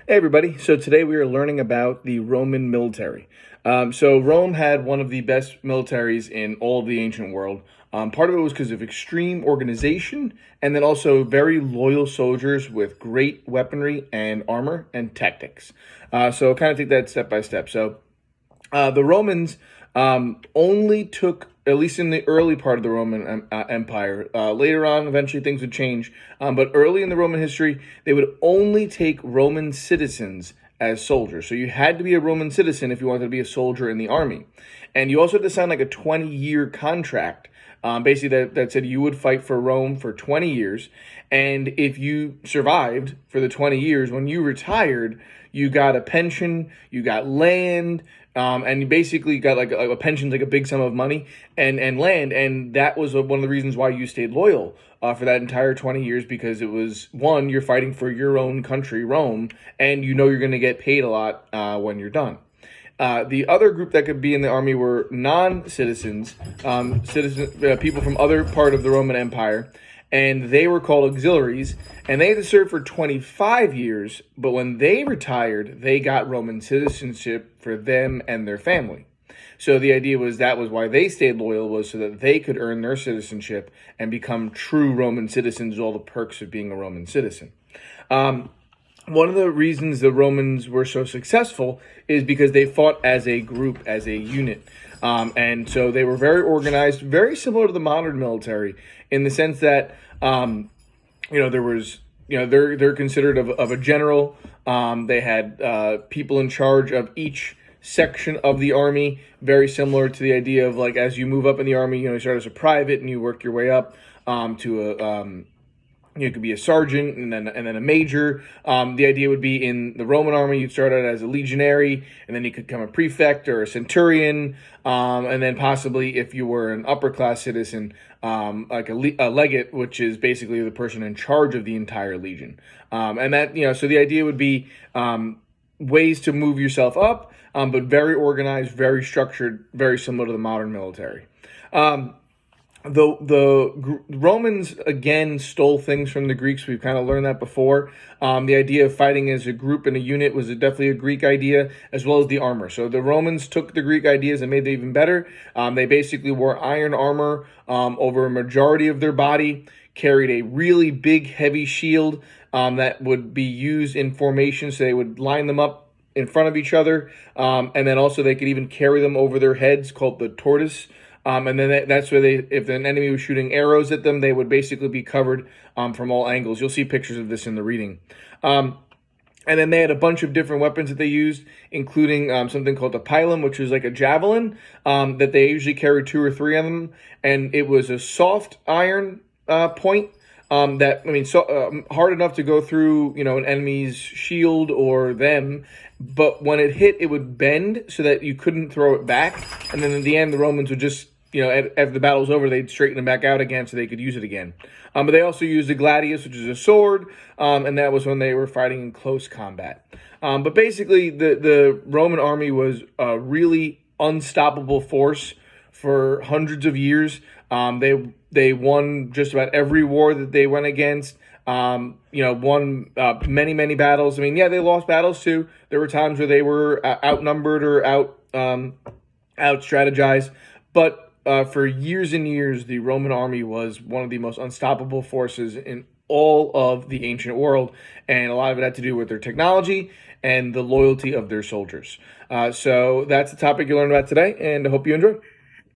Hey everybody, so today we are learning about the Roman military. So Rome had one of the best militaries in all of the ancient world. Part of it was because of extreme organization and then also very loyal soldiers with great weaponry and armor and tactics. So kind of take that step by step. So the Romans only took, at least in the early part of the Roman Empire. Later on, eventually things would change. But early in the Roman history, they would only take Roman citizens as soldiers. So you had to be a Roman citizen if you wanted to be a soldier in the army. And you also had to sign like a 20-year contract. Basically, that said you would fight for Rome for 20 years. And if you survived for the 20 years, when you retired, you got a pension, you got land, and you basically got like a pension's like a big sum of money and land. And that was one of the reasons why you stayed loyal for that entire 20 years, because it was, one, you're fighting for your own country, Rome, and you know you're going to get paid a lot when you're done. The other group that could be in the army were non-citizens, people from other part of the Roman Empire, and they were called auxiliaries, and they had to serve for 25 years, but when they retired, they got Roman citizenship for them and their family. So the idea was that was why they stayed loyal, was so that they could earn their citizenship and become true Roman citizens, all the perks of being a Roman citizen. One of the reasons the Romans were so successful is because they fought as a group, as a unit. And so they were very organized, very similar to the modern military in the sense that, there was, they're considered of a general. They had people in charge of each section of the army, very similar to the idea of like as you move up in the army, you start as a private and you work your way up to a you could be a sergeant and then a major. The idea would be in the Roman army, you'd start out as a legionary, and then you could become a prefect or a centurion, and then possibly if you were an upper class citizen, like a legate, which is basically the person in charge of the entire legion. And that so the idea would be ways to move yourself up, but very organized, very structured, very similar to the modern military. The Romans, again, stole things from the Greeks. We've kind of learned that before. The idea of fighting as a group and a unit was definitely a Greek idea, as well as the armor. So the Romans took the Greek ideas and made them even better. They basically wore iron armor over a majority of their body, carried a really big, heavy shield that would be used in formation. So they would line them up in front of each other. And then also they could even carry them over their heads, called the tortoise. And then that's where if an enemy was shooting arrows at them, they would basically be covered from all angles. You'll see pictures of this in the reading. And then they had a bunch of different weapons that they used, including something called a pilum, which is like a javelin that they usually carry 2 or 3 of them. And it was a soft iron point hard enough to go through, an enemy's shield or them. But when it hit, it would bend so that you couldn't throw it back. And then in the end, the Romans would just after the battle's over, they'd straighten them back out again so they could use it again. But they also used the gladius, which is a sword, and that was when they were fighting in close combat. But basically, the Roman army was a really unstoppable force for hundreds of years. They won just about every war that they went against. Won many battles. They lost battles too. There were times where they were outnumbered or out strategized, but for years and years, the Roman army was one of the most unstoppable forces in all of the ancient world, and a lot of it had to do with their technology and the loyalty of their soldiers. So that's the topic you learned about today, and I hope you enjoyed.